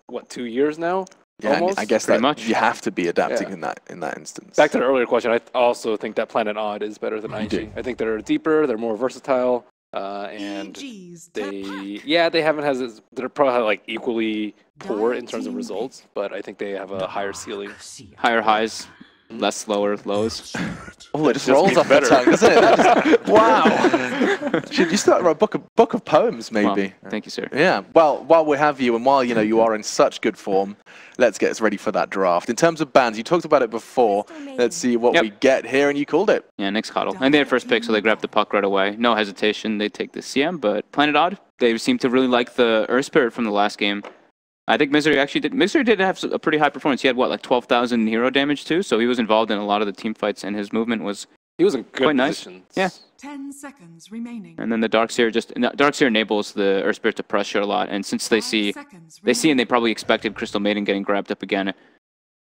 what, 2 years now? Yeah, Almost? I guess Pretty that much. you have to be adapting in that instance. Back to the earlier question, I also think that Planet Odd is better than You IG. do. I think they're deeper, they're more versatile, and they haven't has they're probably like equally poor in terms of results, but I think they have a higher ceiling. Higher highs, less slower lows. Oh, it just rolls off the tongue, doesn't it? That just, wow. Should you start a book of poems, maybe? Well, thank you, sir. Yeah. Well, while we have you, and while you are in such good form, let's get us ready for that draft. In terms of bans, you talked about it before. Let's see what we get here, and you called it. Yeah, Nick's Coddle. And they had first pick, so they grabbed the puck right away. No hesitation, they take the CM, but Planet Odd, they seem to really like the Earth Spirit from the last game. I think Misery actually did. Misery did have a pretty high performance. He had, what, like 12,000 hero damage too? So he was involved in a lot of the team fights, and his movement was He was in good quite nice. positions. Yeah. 10 seconds remaining. And then the Darkseer enables the Earth Spirit to pressure a lot. And since they see and they probably expected Crystal Maiden getting grabbed up again,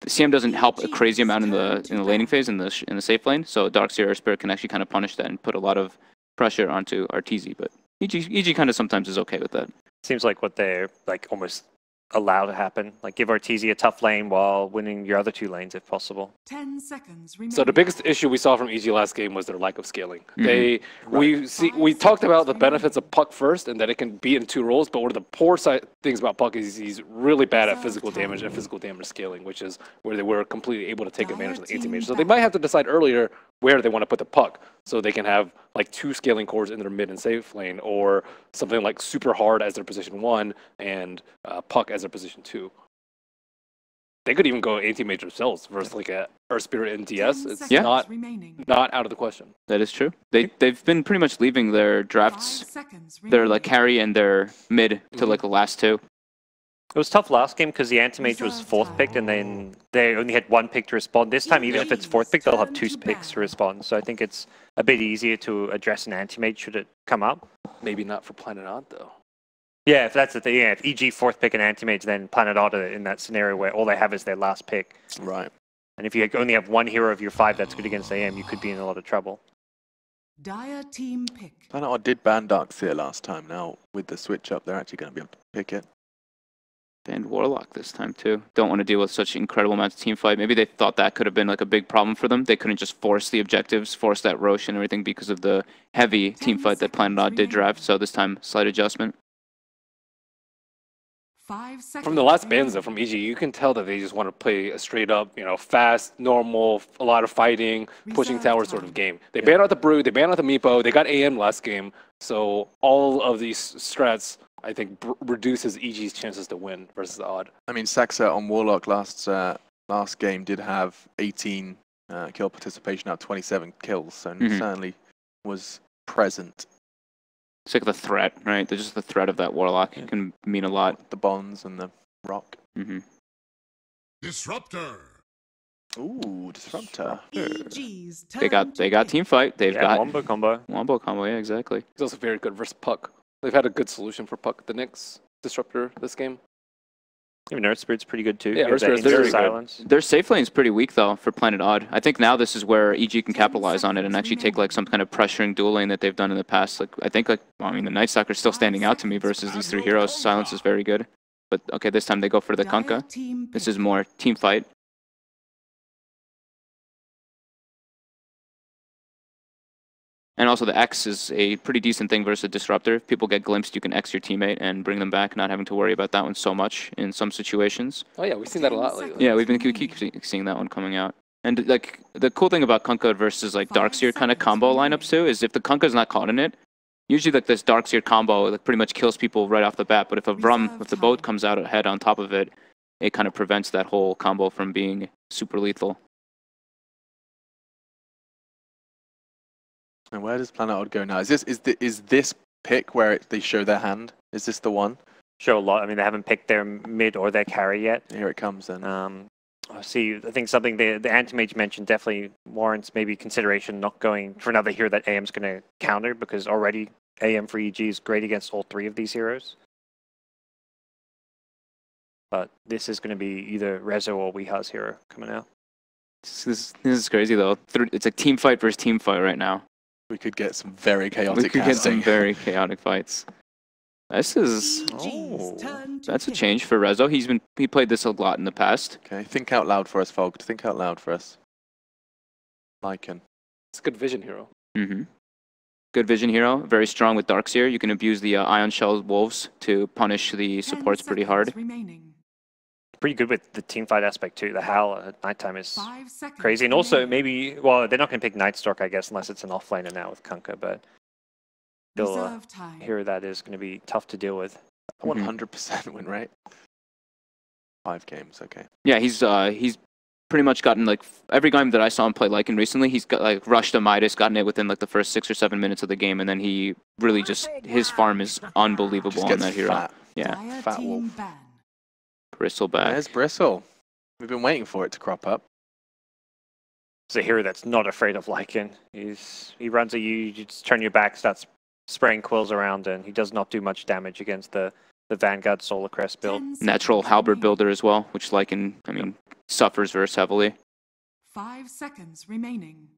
the CM doesn't help a crazy amount in the laning phase in the safe lane. So Darkseer Earth Spirit can actually kind of punish that and put a lot of pressure onto Arteezy. But EG kind of sometimes is okay with that. Seems like what they're like almost allow to happen. Like give Arteezy a tough lane while winning your other 2 lanes if possible. 10 seconds remaining. So the biggest issue we saw from EG last game was their lack of scaling. We talked about the benefits of Puck first and that it can be in 2 roles, but one of the poor things about Puck is he's really bad at physical damage and physical damage scaling, which is where they were completely able to take advantage of the anti-mage. So they might have to decide earlier where they want to put the Puck, so they can have like 2 scaling cores in their mid and safe lane, or something like super hard as their position 1 and Puck as their position 2. They could even go anti-mage themselves versus like a Earth Spirit and DS. It's not out of the question. That is true. They've been pretty much leaving their drafts, their like carry and their mid to like the last 2. It was tough last game because the anti-mage was 4th picked and then they only had 1 pick to respond. This time, even if it's 4th pick, they'll have 2 picks to respond. So I think it's a bit easier to address an anti-mage should it come up. Maybe not for Planet Odd, though. Yeah, if that's the thing. Yeah, if EG 4th pick an anti-mage, then Planet Odd are in that scenario where all they have is their last pick. Right. And if you only have 1 hero of your 5 that's good against AM, you could be in a lot of trouble. Dire team pick. Planet Odd did ban Darkseer last time. Now, with the switch up, they're actually going to be able to pick it. And Warlock this time too. Don't want to deal with such incredible amounts of team fight. Maybe they thought that could have been like a big problem for them. They couldn't just force the objectives, force that Roche and everything because of the heavy team fight that Planet Odd did draft. So this time, slight adjustment. 5 seconds. From the last bans, though, from EG, you can tell that they just want to play a straight up, fast, normal, a lot of fighting, pushing tower sort of game. They banned out the Brood, they banned out the Meepo, they got AM last game. So all of these strats, I think, reduces EG's chances to win versus Odd. I mean, Saxa on Warlock last game did have 18 kill participation out of 27 kills, so certainly was present. It's like the threat, right? Just the threat of that Warlock can mean a lot. The bonds and the rock. Disruptor. Ooh, Disruptor. EG's They got team fight. They've got Wombo combo. Wombo combo, yeah, exactly. He's also very good versus Puck. They've had a good solution for Puck, the Knicks Disruptor this game. Even Earth Spirit's pretty good too. Yeah, Earth Spirit's very silence. Their safe lane's pretty weak though for Planet Odd. I think now this is where EG can capitalize on it and actually take like some kind of pressuring dual lane that they've done in the past. Like I think the Night Stalker's still standing out to me versus these 3 heroes. Silence is very good. But okay, this time they go for the Kunkka. This is more team fight. And also the X is a pretty decent thing versus a Disruptor. If people get glimpsed, you can X your teammate and bring them back, not having to worry about that one so much in some situations. Oh yeah, we've seen that a lot lately. Yeah, we keep seeing that one coming out. And like the cool thing about Kunkka versus like Darkseer kind of combo lineups too is if the Kunkka's not caught in it, usually like this Darkseer combo like pretty much kills people right off the bat. But if if the boat comes out ahead on top of it, it kind of prevents that whole combo from being super lethal. And where does Planet Odd go now? Is this pick where they show their hand? Is this the one? Show a lot. I mean, they haven't picked their mid or their carry yet. Here it comes then. I think something the anti-mage mentioned definitely warrants maybe consideration not going for another hero that AM's going to counter, because already AM for EG is great against all 3 of these heroes. But this is going to be either Rezo or Weeha's hero coming out. This is crazy though. It's a team fight versus team fight right now. We could get some very chaotic We could get some very chaotic fights. This is EG's turn to that's a pick. change for Rezo. He played this a lot in the past. Okay, think out loud for us, Vogt. Think out loud for us. Lycan. It's a good vision hero. Good vision hero. Very strong with Darkseer. You can abuse the Ion Shell Wolves to punish the 10 supports pretty seconds hard. remaining. Pretty good with the team fight aspect too. The Howl at nighttime is 5 seconds crazy. And also remaining. maybe, well, they're not going to pick Nightstalk, I guess, unless it's an offlaner now with Kunkka, but still Reserve time. hero that is going to be tough to deal with. 100% win rate. 5 games, okay. Yeah, he's pretty much gotten like every game that I saw him play Lycan recently, he's got like rushed a Midas, gotten it within like the first 6 or 7 minutes of the game, and then he really just his farm is unbelievable Just on gets that hero. fat. Yeah, Dire Fat team wolf. ban. Bristleback. There's Bristle. We've been waiting for it to crop up. It's a hero that's not afraid of Lycan. He runs at you, you just turn your back, starts spraying quills around, and he does not do much damage against the Vanguard Solar Crest build. 10 Natural seconds halberd remaining. builder as well, which Lycan, I mean, suffers versus heavily. 5 seconds remaining.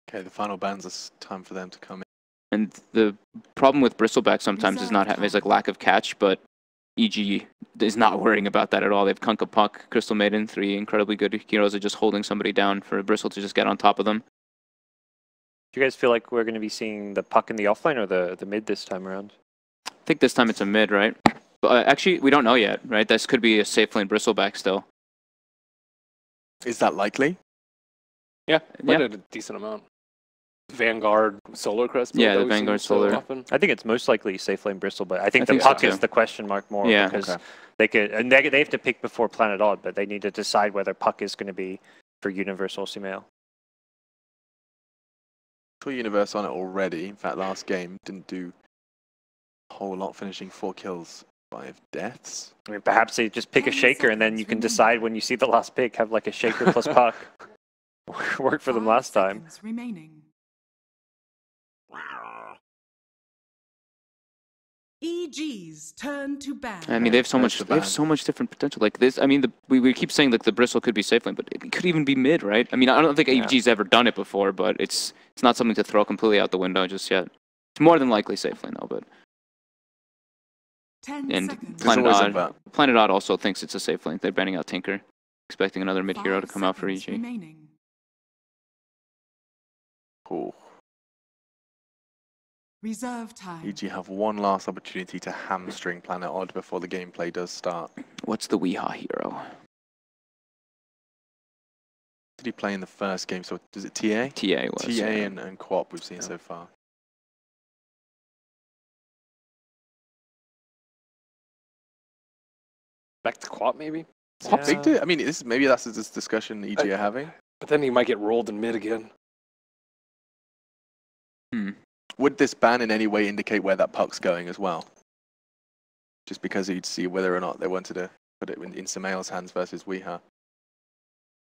Okay, the final bans, it's time for them to come in. And the problem with Bristleback sometimes is not having is like lack of catch, but EG is not worrying about that at all. They have Kunkka Puck, Crystal Maiden, 3 incredibly good heroes are just holding somebody down for Bristle to just get on top of them. Do you guys feel like we're going to be seeing the Puck in the offlane or the mid this time around? I think this time it's a mid, right? But actually, we don't know yet, right? This could be a safe lane Bristleback still. Is that likely? Yeah, Yeah. a decent amount. Vanguard Solar Crest. Yeah, build that the we've seen Vanguard so Solar. often. I think it's most likely safe lane Bristol, but I think I the think so Puck too. is the question mark more Yeah. because Okay. they could, and they have to pick before Planet Odd, but they need to decide whether Puck is going to be for Universal Sumail. Put Universe on it already. In fact, last game didn't do a whole lot, finishing 4 kills, 5 deaths. I mean, perhaps they just pick a 10 shaker and then you can decide when you see the last pick, have like a shaker plus Puck. Worked for them 5 last time. seconds remaining. EG's turn to ban. I mean, they have so There's much. the They have ban. so much different potential. Like this, I mean, we keep saying like the Bristle could be safe lane, but it could even be mid, right? I mean, I don't think Yeah. AG's ever done it before, but it's not something to throw completely out the window just yet. It's more than likely safe lane though, but 10 and seconds. There's always a Planet Odd, bet. Planet Odd also thinks it's a safe lane. They're banning out Tinker, expecting another mid hero to 5 come out for seconds EG. remaining. Cool. Reserve time. EG have one last opportunity to hamstring Planet Odd before the gameplay does start. What's the Weehaw hero? Did he play in the first game? So is it TA? TA was. TA yeah. and Quap we've seen so far. Back to Quap maybe. Quap picked it? I mean, maybe that's this discussion EG are having. But then he might get rolled in mid again. Would this ban in any way indicate where that puck's going as well? Just because you'd see whether or not they wanted to put it in Sumail's hands versus Weeha.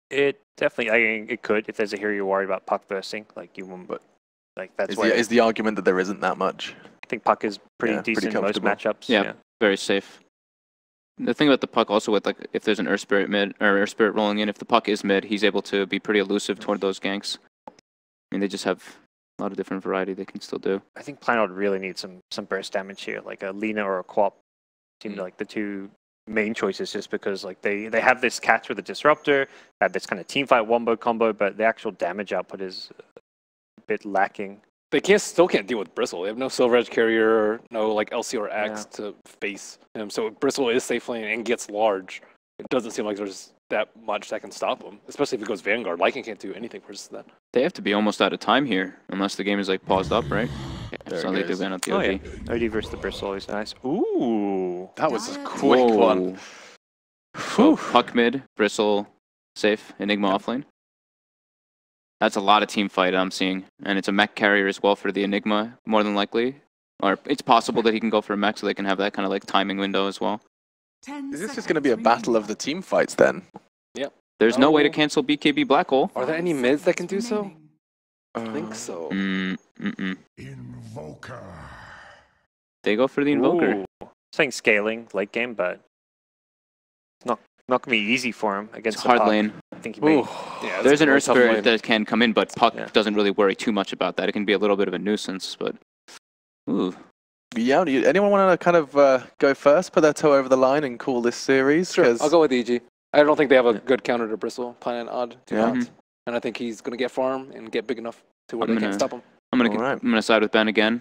It definitely, I mean, it could if there's a hero you're worried about Puck versing, like you won't, but like that's Is why is the argument that there isn't that much? I think Puck is pretty Yeah, pretty decent in most comfortable. matchups. Yeah. Very safe. The thing about the Puck also with like if there's an Earth Spirit mid or Earth Spirit rolling in, if the Puck is mid, he's able to be pretty elusive toward those ganks. I mean, they just have a lot of different variety they can still do. I think Planet really needs some burst damage here, like a Lina or a Quap. Seem like the two main choices, just because like they have this catch with a Disruptor, have this kind of teamfight wombo combo, but the actual damage output is a bit lacking. They still can't deal with Bristle. They have no Silver Edge Carrier, no like LC or X to face him. So if Bristle is safe lane and gets large, it doesn't seem like there's that much that can stop him. Especially if it goes Vanguard. Lycan can't do anything versus that. They have to be almost out of time here, unless the game is like paused up, right? There So it they do goes. ban out the Oh OG. yeah, OD versus the Bristle is nice. Ooh, That was a Dire quick Whoa. one. So Puck mid, Bristle safe, Enigma offlane. That's a lot of team fight I'm seeing, and it's a mech carrier as well for the Enigma, more than likely. Or it's possible that he can go for a mech, so they can have that kind of like timing window as well. 10 Is this just seconds going to be a battle of remaining. the team fights then? There's no way to Oh. cancel BKB Black Hole. Are there 5 any mids that can do seconds so? remaining. I think so. Invoker. They go for the Invoker. Ooh. Saying scaling late game, but it's not gonna be easy for him It's against the hard Puck. lane. I think he Ooh. may. Yeah, There's an a Earth tough Spirit lane. that can come in, but Puck Yeah. doesn't really worry too much about that. It can be a little bit of a nuisance, but ooh, Yeah, anyone want to kind of go first, put their toe over the line and call this series? Sure, 'Cause- I'll go with EG. I don't think they have a good counter to Bristle, Planet Odd, to Yeah. not. And I think he's going to get farm and get big enough to where they can't stop him. I'm All right. gonna side with Ben again.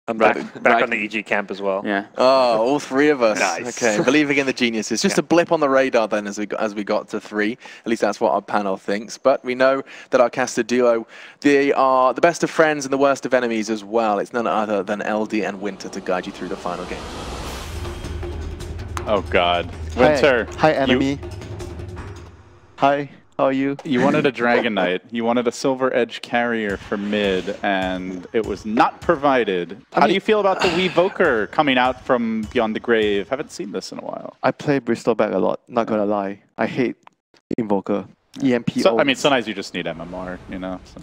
I'm back Right. on the EG camp as well. Yeah. Oh, all three of us. Nice. Okay, believing in the geniuses. Just a blip on the radar then as we got to 3. At least that's what our panel thinks. But we know that our caster duo, they are the best of friends and the worst of enemies as well. It's none other than LD and Winter to guide you through the final game. Oh God, Winter. Hi, enemy. Hi, how are you? You wanted a Dragon Knight. You wanted a Silver Edge carrier for mid, and it was not provided. How do you feel about the Weevoker coming out from Beyond the Grave? Haven't seen this in a while. I play Bristleback a lot, not gonna lie. I hate Invoker. EMP So, owns. I mean, sometimes you just need MMR, you know. So.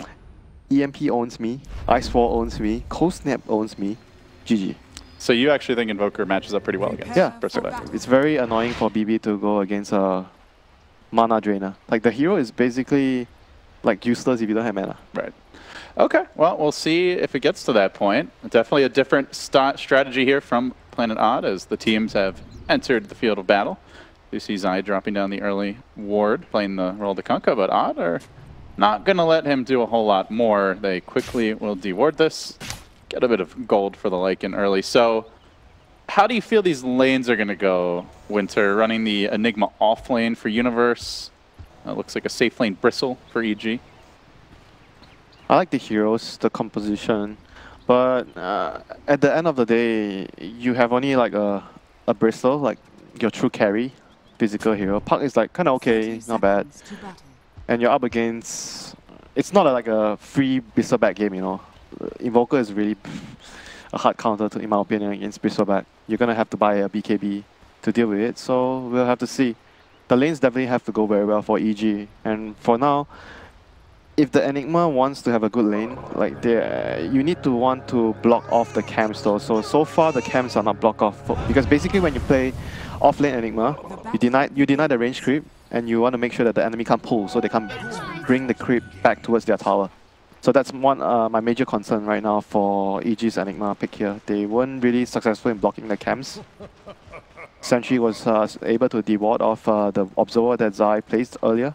EMP owns me, Ice Wall owns me, Cold Snap owns me. GG. So you actually think Invoker matches up pretty well against Yeah. Bristleback? It's very annoying for BB to go against a mana drainer. Like, the hero is basically like useless if you don't have mana. Right. Okay, well, we'll see if it gets to that point. Definitely a different strategy here from Planet Odd as the teams have entered the field of battle. You see Zai dropping down the early ward, playing the role of the Kunkka, but Odd are not going to let him do a whole lot more. They quickly will deward this, get a bit of gold for the Lycan early. So how do you feel these lanes are going to go, Winter? Running the Enigma off lane for Universe. Looks like a safe lane Bristle for EG. I like the heroes, the composition, but at the end of the day, you have only like a Bristle, like your true carry, physical hero. Puck is like kind of okay, not bad. And you're up against, it's not like a free Bristleback game, you know. Invoker is really a hard counter, in my opinion, against Bristleback. You're going to have to buy a BKB to deal with it, so we'll have to see. The lanes definitely have to go very well for EG, and for now, if the Enigma wants to have a good lane, like you need to want to block off the camps though. So far the camps are not blocked off, because basically when you play off lane Enigma, you deny the range creep, and you want to make sure that the enemy can't pull, so they can't bring the creep back towards their tower. So that's one my major concern right now for EG's Enigma pick here. They weren't really successful in blocking the camps. Sentry was able to deward off the observer that Zai placed earlier.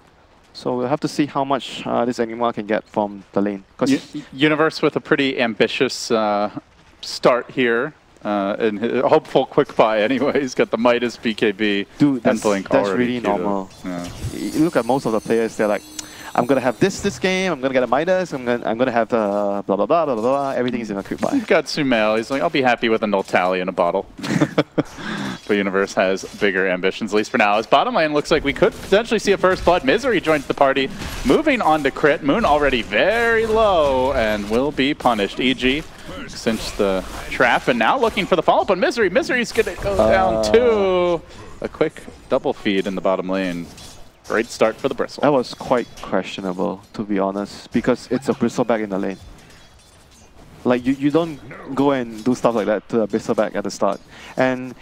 So we'll have to see how much this Enigma can get from the lane. Universe with a pretty ambitious start here. And a hopeful quick buy anyway. He's got the Midas BKB. Dude, that's already really normal. Yeah. You look at most of the players, they're like, I'm gonna have this game, I'm gonna get a Midas, I'm gonna have the blah blah blah blah blah, everything is in a quick buy. You've got Sumail, he's like, I'll be happy with a null tally in a bottle. But Universe has bigger ambitions, at least for now. His bottom lane looks like we could potentially see a first blood. Misery joins the party, moving on to crit. Moon already very low and will be punished. EG cinched the trap and now looking for the follow-up on Misery. Misery's gonna go down to a quick double feed in the bottom lane. Great start for the Bristle. That was quite questionable, to be honest, because it's a Bristleback in the lane. Like, you don't go and do stuff like that to a Bristleback at the start. And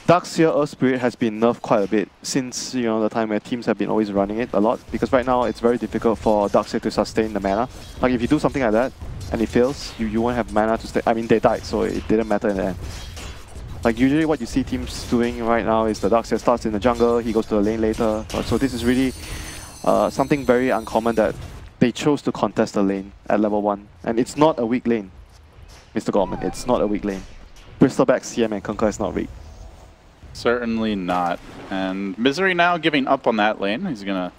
Darkseer Earth Spirit has been nerfed quite a bit since, you know, the time where teams have been always running it a lot, because right now it's very difficult for Darkseer to sustain the mana. Like, if you do something like that and it fails, you won't have mana to stay. I mean, they died, so it didn't matter in the end. Like, usually what you see teams doing right now is the Darkseer starts in the jungle, he goes to the lane later. So this is really something very uncommon, that they chose to contest the lane at level 1. And it's not a weak lane, Mr. Gorman. It's not a weak lane. Bristleback, CM, and Kunkka is not weak. Certainly not. And Misery now giving up on that lane. He's going to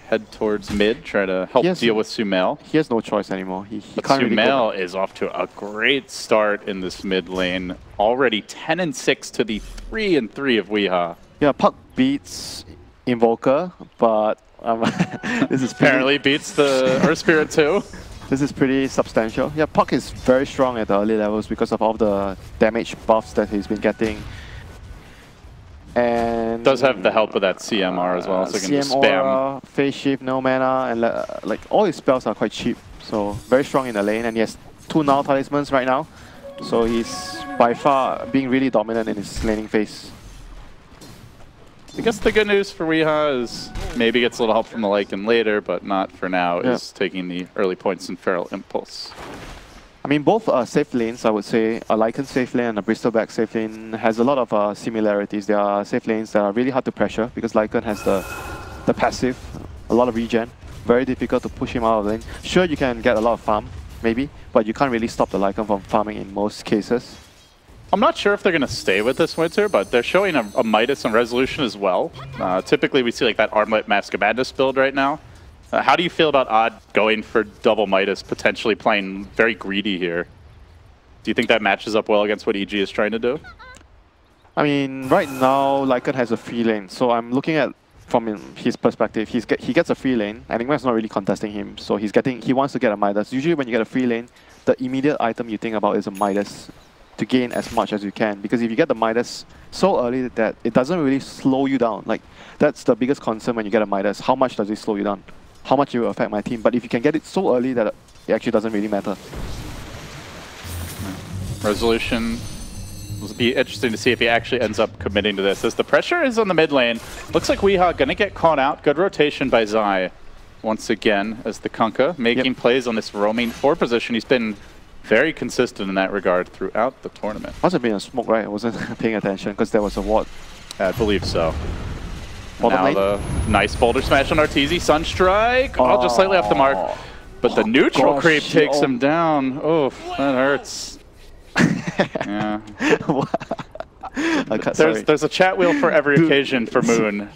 head towards mid, try to help deal with Sumail. He has no choice anymore. He but can't Sumail really is off to a great start in this mid lane. Already 10-6 to the 3-3 of Weeha. Yeah, Puck beats Invoker, but this is apparently beats the Earth Spirit too. This is pretty substantial. Yeah, Puck is very strong at the early levels because of all the damage buffs that he's been getting. And does have the help of that CMR as well, so he can just spam. Aura, phase shift, no mana, and like all his spells are quite cheap. So very strong in the lane, and he has 2 null talismans right now. So he's by far being really dominant in his laning phase. I guess the good news for Weeha is maybe gets a little help from the Lycan later, but not for now, is taking the early points in Feral Impulse. I mean, both safe lanes, I would say. A Lycan safe lane and a Bristleback safe lane has a lot of similarities. There are safe lanes that are really hard to pressure because Lycan has the passive, a lot of regen. Very difficult to push him out of lane. Sure, you can get a lot of farm, maybe, but you can't really stop the Lycan from farming in most cases. I'm not sure if they're going to stay with this winter, but they're showing a Midas and Resolution as well. Typically, we see like that Armlet Mask of Madness build right now. How do you feel about Odd going for double Midas, potentially playing very greedy here? Do you think that matches up well against what EG is trying to do? I mean, right now, Lycan has a free lane, so I'm looking at from his perspective. He gets a free lane. Enigma's not really contesting him, so he wants to get a Midas. Usually when you get a free lane, the immediate item you think about is a Midas to gain as much as you can. Because if you get the Midas so early that it doesn't really slow you down, like that's the biggest concern when you get a Midas. How much does it slow you down? How much it will affect my team? But if you can get it so early that it actually doesn't really matter. Resolution. It'll be interesting to see if he actually ends up committing to this. As the pressure is on the mid lane, looks like Weehaw gonna get caught out. Good rotation by Zai once again as the Kunkka making plays on this roaming 4 position. He's been very consistent in that regard throughout the tournament. Must have been a smoke, right? I wasn't paying attention because there was a ward. I believe so. Now the nice boulder smash on Arteezy. Sunstrike, just slightly off the mark. But the neutral creep takes him down. Oh, that hurts. Yeah. There's a chat wheel for every occasion for Moon.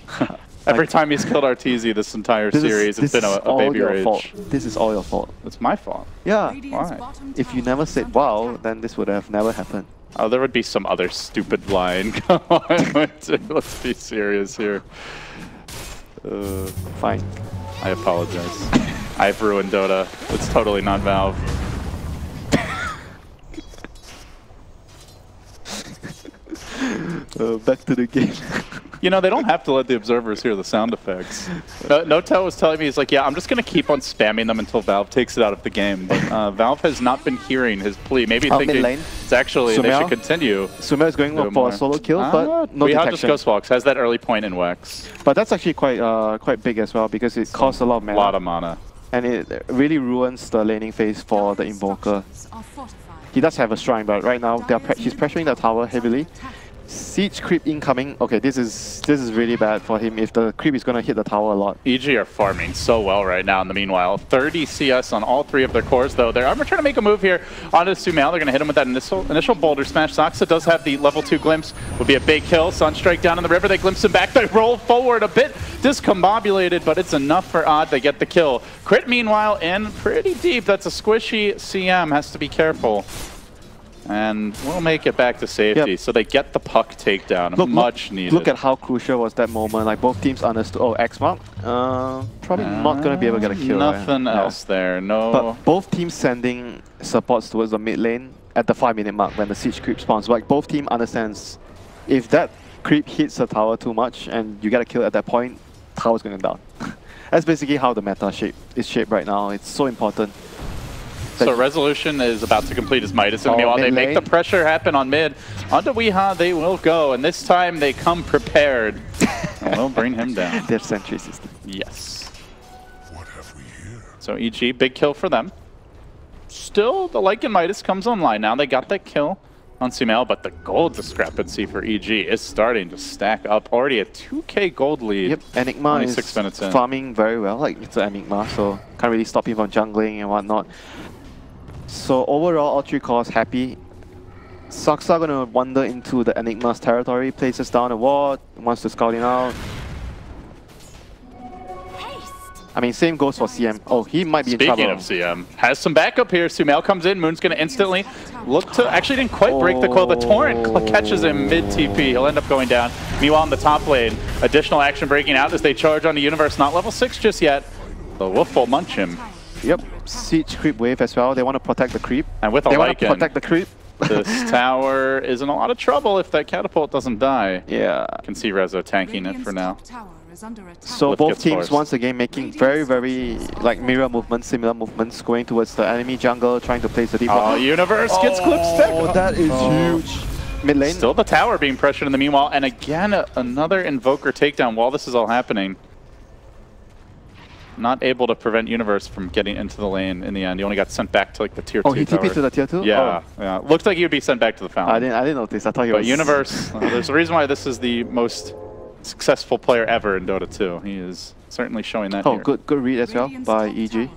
Every time he's killed Arteezy this entire series, it's been a baby rage. Fault. This is all your fault. It's my fault. Yeah. Why? If you never said wow, then this would have never happened. Oh, there would be some other stupid line. Come on, let's be serious here. Fine. I apologize. I've ruined Dota. It's totally not Valve. Back to the game. You know, they don't have to let the observers hear the sound effects. Notel was telling me, he's like, yeah, I'm just going to keep on spamming them until Valve takes it out of the game. But Valve has not been hearing his plea. Maybe thinking it's actually, they should continue. Sumer is going for a solo kill, but no detection. Just Ghost Walks has that early point in Wex. But that's actually quite big as well because it costs a lot of mana. A lot of mana. And it really ruins the laning phase for the Invoker. He does have a Shrine, but right now he's pressuring the tower heavily. Siege creep incoming. Okay, this is really bad for him if the creep is going to hit the tower a lot. EG are farming so well right now in the meanwhile. 30 CS on all 3 of their cores though. They're trying to make a move here onto Sumail. They're going to hit him with that initial boulder smash. Zoxa does have the level 2 glimpse. Would be a big kill. Sunstrike down in the river. They glimpse him back. They roll forward a bit discombobulated, but it's enough for Odd. They get the kill. Crit meanwhile in pretty deep. That's a squishy CM. Has to be careful. And we'll make it back to safety. So they get the puck takedown. Much needed. Look at how crucial was that moment. Like both teams understood. Oh, X mark. Probably not going to be able to get a kill. Nothing else there. No. But both teams sending supports towards the mid lane at the 5-minute mark when the siege creep spawns. Like both team understands if that creep hits the tower too much and you get a kill at that point, tower's going down. That's basically how the meta is shaped right now. It's so important. So Resolution is about to complete his Midas, and meanwhile they make the pressure happen on mid. Onto Weehaw they will go, and this time they come prepared. And we'll bring him down. Their sentry system. Yes. What have we here? So EG, big kill for them. Still, the Lycan Midas comes online now. They got that kill on Sumail, but the gold discrepancy for EG is starting to stack up. Already a 2k gold lead. Yep, Enigma is farming very well. Like, it's an Enigma, so can't really stop him from jungling and whatnot. So overall, all 3 cores happy. Saksa gonna wander into the Enigma's territory, places down a ward, wants to scout him out. I mean, same goes for CM. Oh, he might be in trouble. Speaking of CM, has some backup here. Sumail comes in, Moon's gonna instantly look to, actually didn't quite break the coil. The Torrent catches him mid-TP. He'll end up going down. Meanwhile, in the top lane, additional action breaking out as they charge on the Universe. Not level 6 just yet. The Wolf will munch him. Yep, siege creep wave as well. They want to protect the creep. And with a they want to protect the creep. This tower is in a lot of trouble if that catapult doesn't die. Yeah. I can see Rezo tanking it for now. So both teams once again making very like mirror movements, similar movements, going towards the enemy jungle, trying to place the deep. Oh, Universe gets Clipstick. Oh, that is huge. Mid lane. Still the tower being pressured in the meanwhile, and again another Invoker takedown while this is all happening. not able to prevent Universe from getting into the lane in the end. He only got sent back to like the tier 2 Oh, he tower. TP'd to the tier 2? Yeah, Oh. yeah. Looked like he would be sent back to the fountain. I didn't notice. I thought he But was... Universe, there's a reason why this is the most successful player ever in Dota 2. He is certainly showing that here. Good read as well by EG.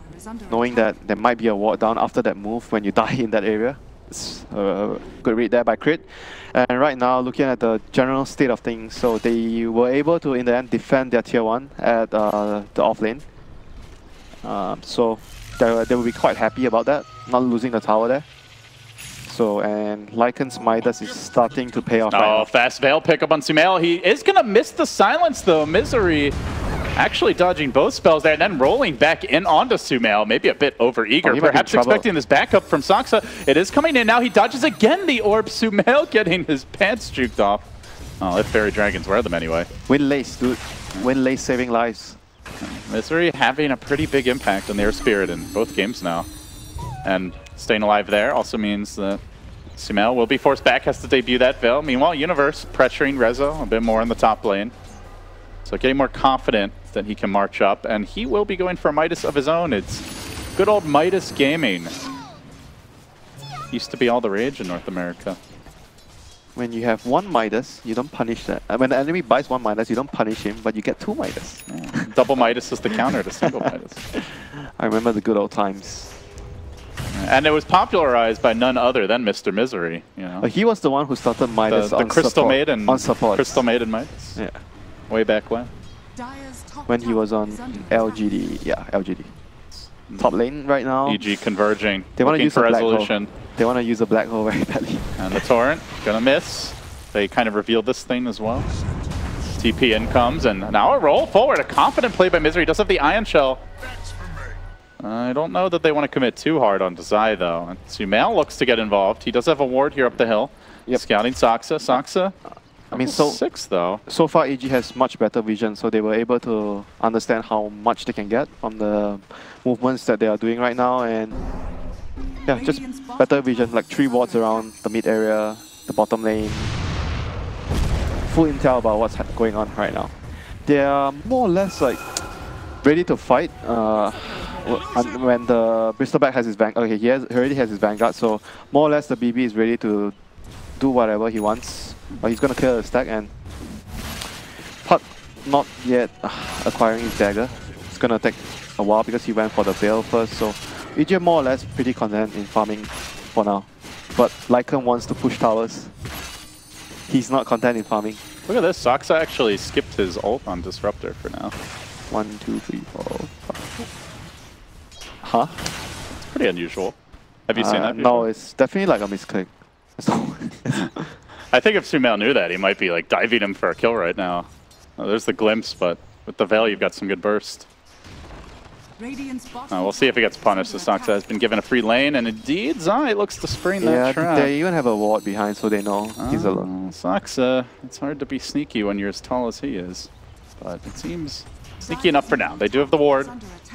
Knowing that there might be a ward down after that move when you die in that area. It's a good read there by Crit. And right now, looking at the general state of things, so they were able to, in the end, defend their tier 1 at the off lane. So they will be quite happy about that, not losing the tower there. So, and Lycan's Midas is starting to pay off right now. Fast Veil pickup on Sumail. He is going to miss the silence, though. Misery actually dodging both spells there and then rolling back in onto Sumail. Maybe a bit overeager. Perhaps expecting this backup from Saksa. It is coming in now. He dodges again the orb. Sumail getting his pants juked off. Oh, if Fairy Dragons wear them anyway. Win Lace, dude. Win Lace saving lives. Misery having a pretty big impact on their Spirit in both games now. And staying alive there also means that Sumail will be forced back, has to debut that Veil. Meanwhile, Universe pressuring Rezo a bit more in the top lane. So getting more confident that he can march up, and he will be going for a Midas of his own. It's good old Midas gaming. Used to be all the rage in North America. When you have one Midas, you don't punish that. When the enemy buys one Midas, you don't punish him, but you get two Midas. Yeah. Double Midas is the counter to single Midas. I remember the good old times. And it was popularized by none other than Mr. Misery. You know, he was the one who started Midas the Crystal support, Maiden, on support. Crystal Maiden Midas. Yeah. Way back when. When he was on LGD, yeah, LGD. Top lane right now. EG converging. They want to use for a black resolution. hole. They want to use a black hole very badly. And the torrent gonna miss. They kind of revealed this thing as well. TP in comes, and now a roll forward. A confident play by Misery. Does have the Ion Shell. I don't know that they want to commit too hard on Desai though. And Sumail looks to get involved. He does have a ward here up the hill. Yep. Scouting Saksa. Saksa. I mean, six though. So far, EG has much better vision, so they were able to understand how much they can get from the movements that they are doing right now, and yeah, just better vision, like 3 wards around the mid area, the bottom lane. Full intel about what's going on right now. They are more or less like ready to fight. When the Bristleback has his Vanguard, okay, he already has his Vanguard, so more or less the BB is ready to do whatever he wants. But he's gonna clear the stack, and Puck not yet acquiring his dagger. It's gonna take a while because he went for the Veil first, so EG more or less pretty content in farming for now. But Lycan wants to push towers. He's not content in farming. Look at this, Saksa actually skipped his ult on Disruptor for now. 1, 2, 3, 4, 5. Huh? It's pretty unusual. Have you seen that before? No, it's definitely like a misclick. I think if Sumail knew that, he might be like diving him for a kill right now. Oh, there's the glimpse, but with the Veil, you've got some good burst. We'll see if he gets punished. The Saksa has been given a free lane, and indeed, Zai looks to spring that trap. They even have a ward behind, so they know he's alone. Saksa, it's hard to be sneaky when you're as tall as he is, but it seems sneaky enough for now. They do have the ward,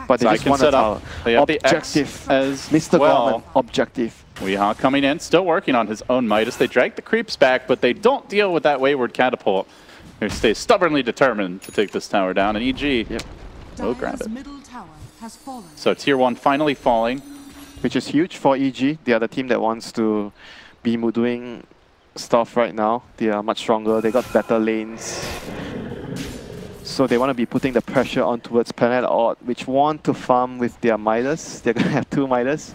but they just want to set up. They have the X as Mr. well. Gorman, objective. Weehaw coming in, still working on his own Midas. They drag the creeps back, but they don't deal with that wayward catapult. They stay stubbornly determined to take this tower down, and EG will grab it. So tier 1 finally falling. Which is huge for EG, the other team that wants to be doing stuff right now. They are much stronger, they got better lanes. So they want to be putting the pressure on towards Planet Odd, which want to farm with their Midas. They're going to have 2 Midas.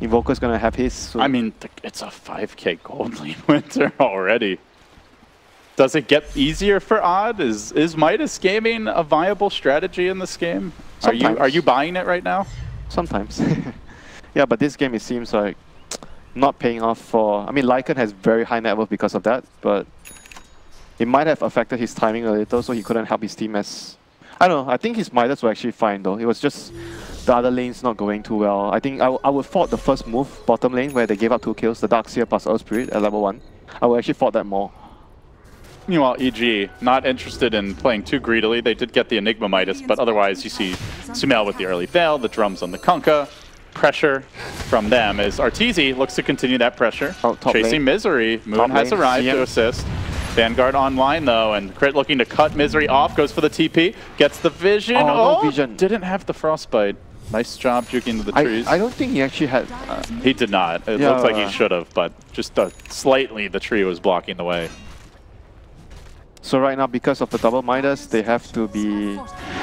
Invoker's gonna have his soon. I mean, it's a 5k gold lane winter already. Does it get easier for Odd? Is Midas gaming a viable strategy in this game? Are you buying it right now? Sometimes. Yeah, but this game it seems like not paying off for. I mean, Lycan has very high net worth because of that, but it might have affected his timing a little, so he couldn't help his team as. I don't know. I think his Midas were actually fine though. It was just the other lanes not going too well. I think I would fought the first move, bottom lane, where they gave up 2 kills, the Darkseer plus Earth Spirit at level 1. I would actually fought that more. Meanwhile, EG, not interested in playing too greedily. They did get the Enigma Midas, but otherwise you see Sumail with the early Veil, the drums on the Kunkka. Pressure from them as Arteezy looks to continue that pressure. Chasing lane. Misery. Moon has arrived to assist. Vanguard online though, and Crit looking to cut Misery off, goes for the TP, gets the vision. Oh, no vision. Didn't have the frostbite. Nice job juking into the trees. I don't think he actually had... He did not. It looks like he should have, but just slightly the tree was blocking the way. So right now, because of the double Midas, they have to be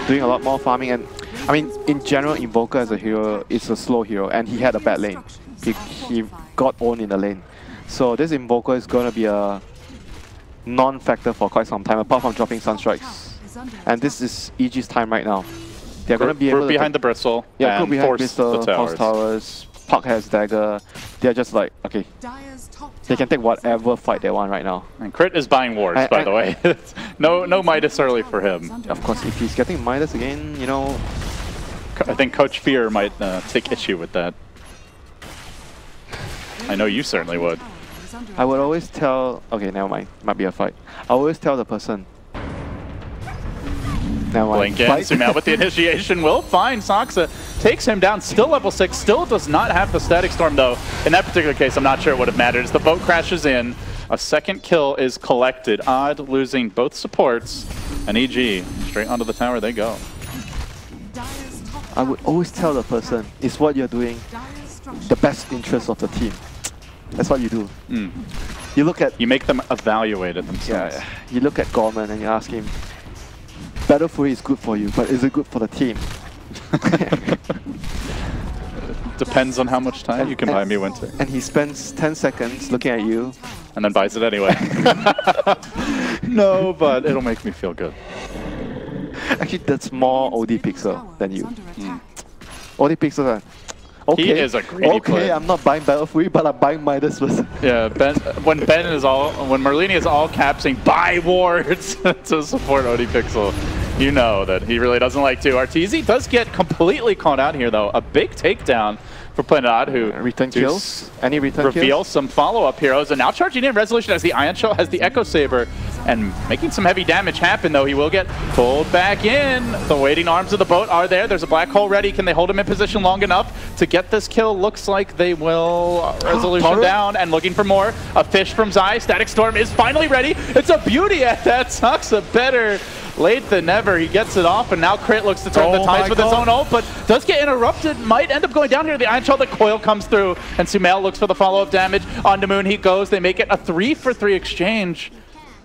doing a lot more farming. And I mean, in general, Invoker as a hero is a slow hero, and he had a bad lane. He got owned in the lane. So this Invoker is going to be a non-factor for quite some time, apart from dropping Sunstrikes. And this is EG's time right now. They're going to be able to behind the Bristle. Yeah, and behind force Bristle, the force towers. Puck has dagger. They're just like, okay, they can take whatever fight they want right now. And Crit is buying wards, by the way. no Midas early for him. Of course, if he's getting Midas again, you know... I think Coach Fear might take issue with that. I know you certainly would. I would always tell... Okay, never mind. Might be a fight. I always tell the person... Never mind. Blink in, Sumail with the initiation will find Saksa. Takes him down, still level 6, still does not have the Static Storm though. In that particular case, I'm not sure it would have mattered. As the boat crashes in, a second kill is collected. Odd losing both supports, and EG straight onto the tower they go. I would always tell the person, it's what you're doing, the best interest of the team. That's what you do. You look at... You make them evaluate it themselves. Yeah, you look at Gorman and you ask him, Battlefield is good for you, but is it good for the team? Depends on how much time you can buy me Winter. And he spends 10 seconds looking at you. And then buys it anyway. No, but it'll make me feel good. Actually, that's more OD Pixel than you. OD Pixel are... Okay, he is a greedy player. I'm not buying Battlefield, but I'm buying Midas first. Yeah, when Merlini is all capsing buy wards to support OD Pixel, you know that he really doesn't like to. Arteezy does get completely caught out here though. A big takedown for Planet Odd, who return kills. Any return reveals some follow-up heroes, and now charging in Resolution as the Ion Shell has the Echo Saber, and making some heavy damage happen though. He will get pulled back in. The waiting arms of the boat are there. There's a black hole ready. Can they hold him in position long enough to get this kill? Looks like they will. Resolution down and looking for more. A fish from Zai. Static Storm is finally ready. It's a beauty at that. Saksa better late than never. He gets it off, and now Crit looks to turn the tides with his own ult, but does get interrupted. Might end up going down here. The Ion Shell, the coil comes through, and Sumail looks for the follow-up damage. On to Moon he goes. They make it a 3-for-3 exchange.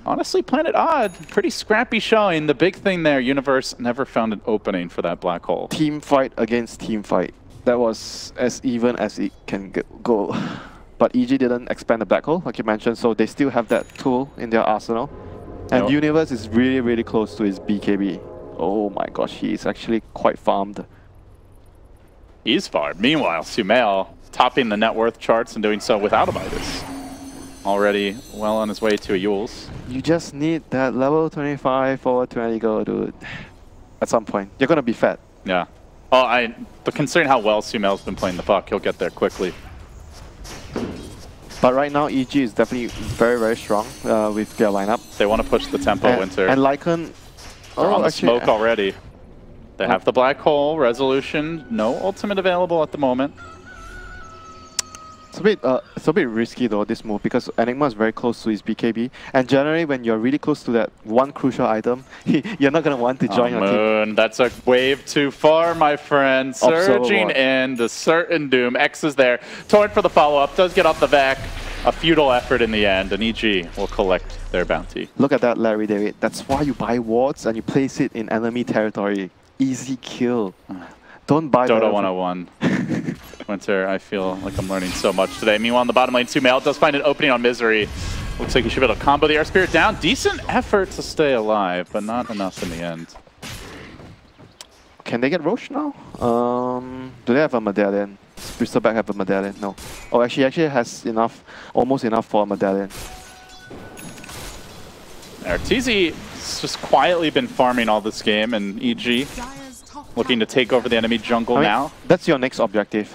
Honestly, Planet Odd, pretty scrappy showing. The big thing there, Universe never found an opening for that black hole. Team fight against team fight. That was as even as it can go. But EG didn't expand the black hole, like you mentioned, so they still have that tool in their arsenal. And Universe is really, really close to his BKB. Oh my gosh, he is actually quite farmed. He's farmed. Meanwhile, Sumail topping the net worth charts and doing so without a Midas. Already well on his way to a Yules. You just need that level 25 forward 20 go, dude. At some point. You're gonna be fat. Yeah. Oh, but considering how well Sumail's been playing the puck, he'll get there quickly. But right now, EG is definitely very, very strong with their lineup. They want to push the tempo, Winter. And Lycan... They're on the smoke already. They have the black hole, Resolution, no ultimate available at the moment. It's a bit risky though, this move, because Enigma is very close to his BKB. And generally, when you're really close to that one crucial item, you're not going to want to join your team. That's a wave too far, my friend. Surging in, the certain doom. X is there. Torrent for the follow-up, does get off the back. A futile effort in the end, and EG will collect their bounty. Look at that, Larry David. That's why you buy wards and you place it in enemy territory. Easy kill. Don't buy Dota 101. Winter, I feel like I'm learning so much today. Meanwhile, in the bottom lane, Sumail does find an opening on Misery. Looks like he should be able to combo the Air Spirit down. Decent effort to stay alive, but not enough in the end. Can they get Roche now? Do they have a medallion? Bristleback have a medallion? No. Oh, actually has enough, almost enough for a medallion. Arteezy has just quietly been farming all this game, and EG looking to take over the enemy jungle now. That's your next objective,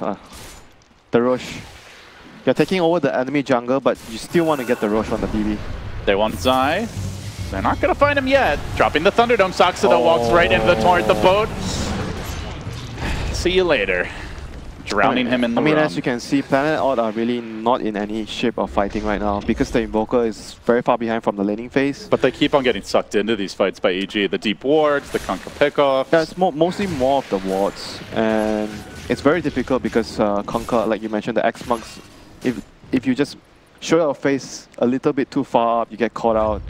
the Roche. You're taking over the enemy jungle, but you still want to get the Roche on the BB. They want Zai. They're not going to find him yet. Dropping the Thunderdome, Saksa though walks right into the torrent, the boat. See you later. drowning him in the I mean, rum. as you can see, Planet Odd are really not in any shape of fighting right now because the Invoker is very far behind from the laning phase. But they keep on getting sucked into these fights by EG. The deep wards, the Conquer pickoffs. Yeah, it's mostly more of the wards, and it's very difficult because Conquer, like you mentioned, the X-Marks, if you just show your face a little bit too far up, you get caught out.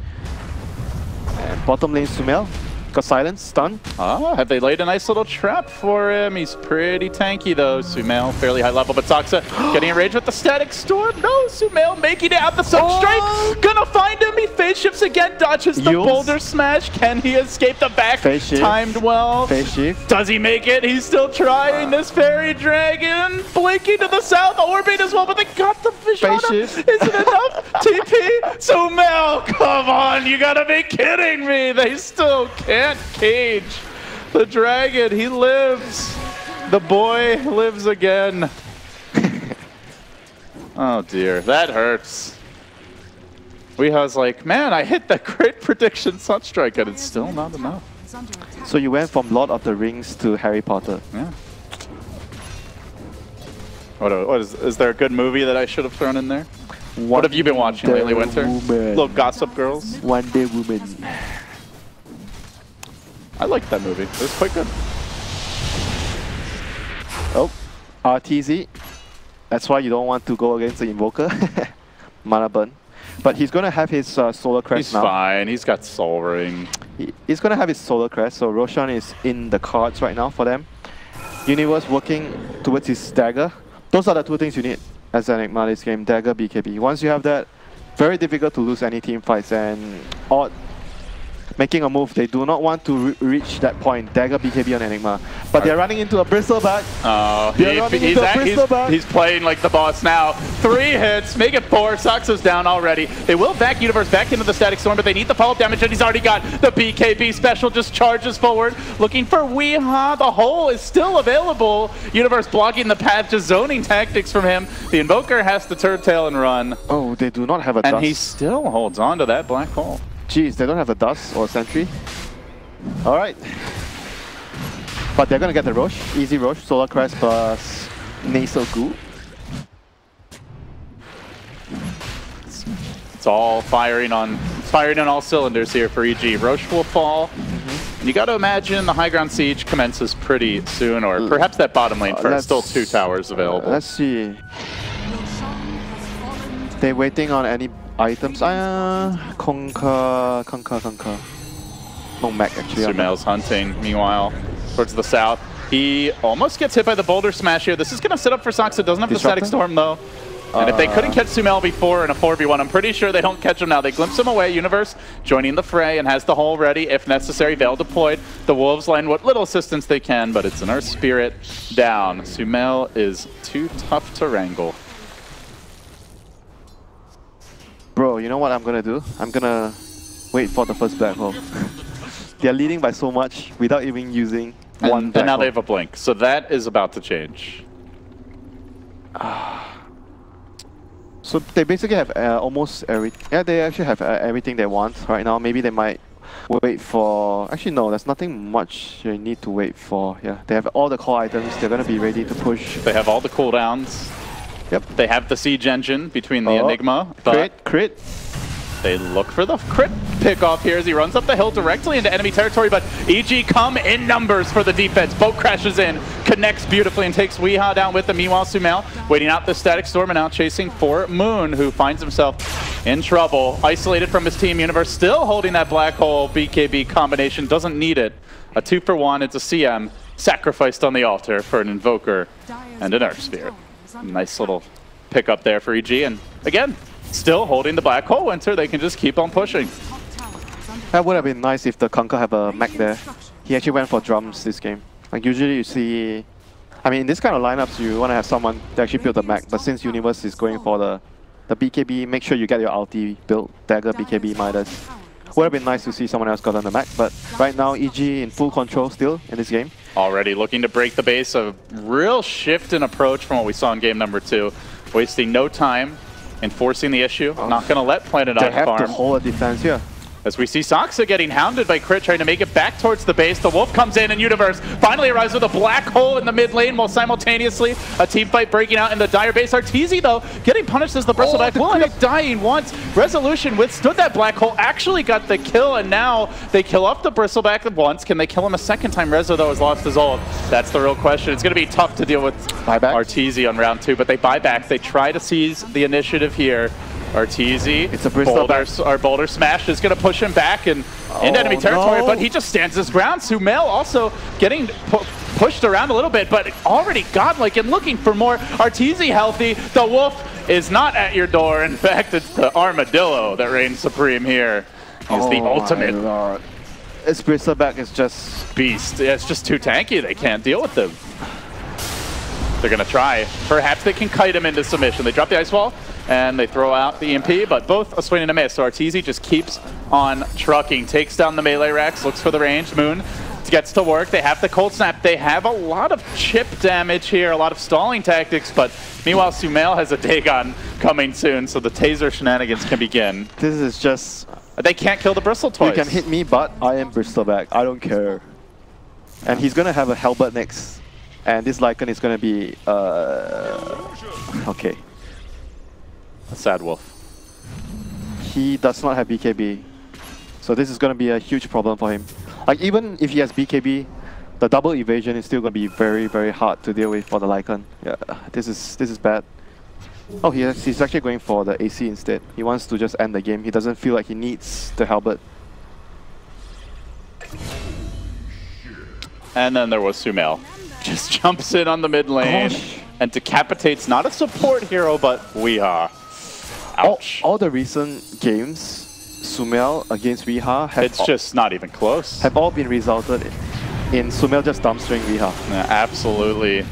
And bottom lane Sumail got silenced, stunned. Ah, have they laid a nice little trap for him? He's pretty tanky though. Sumail, fairly high level, but Saksa getting enraged with the Static Storm. No, Sumail making it out the Sunstrike. Gonna find him. He phase shifts again, dodges the Boulder Smash. Can he escape the back? Phase shift. Timed well. Phase shift. Does he make it? He's still trying. This Fairy Dragon blinking to the south, orbing as well, but they got the fish on him. Is it enough? TP? Sumail, come on, you gotta be kidding me. They still can't cage the dragon. He lives. The boy lives again. Oh dear, that hurts. Weeha's like, man, I hit that great prediction Sunstrike and it's still not enough. So you went from Lord of the Rings to Harry Potter. Yeah. What is there a good movie that I should have thrown in there? What have you been watching lately, Winter? Little Gossip Girls? Wonder Woman. I liked that movie. It was quite good. Oh, RTZ. That's why you don't want to go against the Invoker. Mana burn. But he's going to have his Solar Crest now. He's fine. He's got Soul Ring. He's going to have his Solar Crest, so Roshan is in the cards right now for them. Universe working towards his Dagger. Those are the two things you need as an Enigma this game, Dagger, BKB. Once you have that, very difficult to lose any team fights, and Odd making a move. They do not want to reach that point, Dagger, BKB on Enigma. But they're running into a Bristleback. Oh, he's playing like the boss now. 3 hits, make it 4. Saksa's down already. They will back Universe back into the Static Storm, but they need the follow-up damage, and he's already got the BKB special. Just charges forward, looking for Weeha. The hole is still available. Universe blocking the path, just zoning tactics from him. The Invoker has to turn tail and run. Oh, they do not have a And dust. he still holds on to that black hole. Jeez, they don't have a dust or a sentry. Alright. But they're gonna get the Roche. Easy Roche, Solar Crest plus Nasal Goo. It's all firing on all cylinders here for EG. Roche will fall. And you got to imagine the high ground siege commences pretty soon, or perhaps that bottom lane first. Still 2 towers available. Let's see. They're waiting on any items. Conquer. No mech actually. Sumail's hunting. Meanwhile, towards the south, he almost gets hit by the Boulder Smash here. This is going to set up for Saksa. Doesn't have the Static Storm though. And if they couldn't catch Sumail before in a 4v1, I'm pretty sure they don't catch him now. They glimpse him away. Universe joining the fray and has the hole ready if necessary. Veil deployed. The Wolves line what little assistance they can, but it's an Earth Spirit down. Sumail is too tough to wrangle. Bro, you know what I'm gonna do? I'm gonna wait for the first black hole. They're leading by so much without even using one black And now hole. they have a blink, so that is about to change. So they basically have almost everything. Yeah, they actually have everything they want right now. Maybe they might wait for... Actually, no, there's nothing much they need to wait for. Yeah, they have all the core items. They're going to be ready to push. They have all the cooldowns. Yep. They have the Siege Engine between the Enigma. But Crit. they look for the crit pick-off here as he runs up the hill directly into enemy territory, but EG come in numbers for the defense. Boat crashes in, connects beautifully, and takes Weeha down with him. Meanwhile, Sumail waiting out the Static Storm and now chasing for Moon, who finds himself in trouble. Isolated from his team. Universe still holding that black hole BKB combination. Doesn't need it. A 2-for-1. It's a CM sacrificed on the altar for an Invoker and an Earth Spirit. Nice little pick-up there for EG. And again, still holding the black hole, Winter. They can just keep on pushing. That would have been nice if the Conquer have a mech there. He actually went for drums this game. Like usually you see... I mean, in this kind of lineups, you want to have someone to actually build the mech. But since Universe is going for the BKB, make sure you get your ulti built. Dagger, BKB, Midas. Would have been nice to see someone else got on the mech. But right now, EG in full control still in this game. Already looking to break the base. A real shift in approach from what we saw in game number 2. Wasting no time. Enforcing the issue. Not going to let Planet Odd farm. They have to hold a defense here. As we see Soxa getting hounded by Crit, trying to make it back towards the base. The Wolf comes in and Universe finally arrives with a black hole in the mid lane, while simultaneously a team fight breaking out in the dire base. Arteezy, though, getting punished as the Bristleback will end up dying once. Resolution withstood that black hole, actually got the kill, and now they kill off the Bristleback once. Can they kill him a second time? Rezo, though, has lost his ult. That's the real question. It's going to be tough to deal with Arteezy on round 2, but they buy back. They try to seize the initiative here. Arteezy, it's a Boulder Smash is going to push him back and into enemy territory, but he just stands his ground. Sumail also getting pushed around a little bit, but already godlike and looking for more. Arteezy healthy. The Wolf is not at your door. In fact, it's the Armadillo that reigns supreme here. Is the ultimate. Its Bristleback is just beast. Yeah, it's just too tanky. They can't deal with them. They're going to try. Perhaps they can kite him into submission. They drop the ice wall and they throw out the EMP, but both a swing and a miss. So Arteezy just keeps on trucking, takes down the melee racks, looks for the range. Moon gets to work. They have the cold snap. They have a lot of chip damage here, a lot of stalling tactics, but meanwhile Sumail has a Dagon coming soon, so the taser shenanigans can begin. This is just... They can't kill the Bristle twice. You can hit me, but I am Bristleback. I don't care. And he's going to have a Halberd next. And this Lycan is going to be... okay. A sad Wolf. He does not have BKB. So this is going to be a huge problem for him. Like, even if he has BKB, the double evasion is still going to be very, very hard to deal with for the Lycan. Yeah, this is bad. Oh, he's actually going for the AC instead. He wants to just end the game. He doesn't feel like he needs the Halberd. And then there was Sumail. Just jumps in on the mid lane and decapitates not a support hero, but Weeha. Ouch. All the recent games, Sumail against Weeha, it's just not even close. Have all been resulted in Sumail just dumpstering Weeha. Yeah, absolutely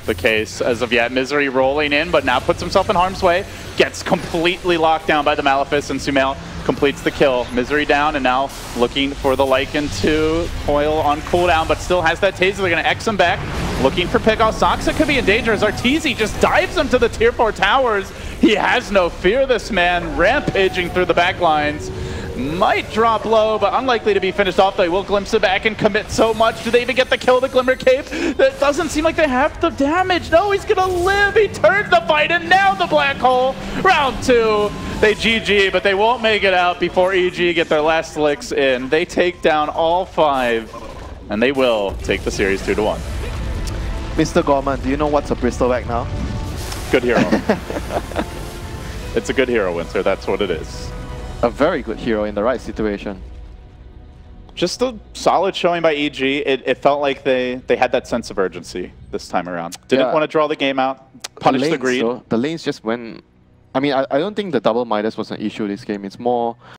the case as of yet. Misery rolling in, but now puts himself in harm's way. Gets completely locked down by the Malefice, and Sumail completes the kill. Misery down, and now looking for the Lycan to coil on cooldown, but still has that taser. They're going to X him back. Looking for pickoff. Soxa could be in danger as Arteezy just dives him to the tier 4 towers. He has no fear, this man, rampaging through the back lines. Might drop low, but unlikely to be finished off. They will glimpse it back and commit so much. Do they even get the kill, the Glimmer Cape? That doesn't seem like they have the damage. No, he's gonna live. He turns the fight, and now the black hole. Round 2. They GG, but they won't make it out before EG get their last licks in. They take down all 5, and they will take the series 2-1. Mr. Gorman, do you know what's a Bristleback now? Good hero. It's a good hero, Winter. That's what it is. A very good hero in the right situation. Just a solid showing by EG. It felt like they had that sense of urgency this time around. Didn't want to draw the game out, punish the greed. The lanes just went... I mean, I don't think the double Midas was an issue this game. It's more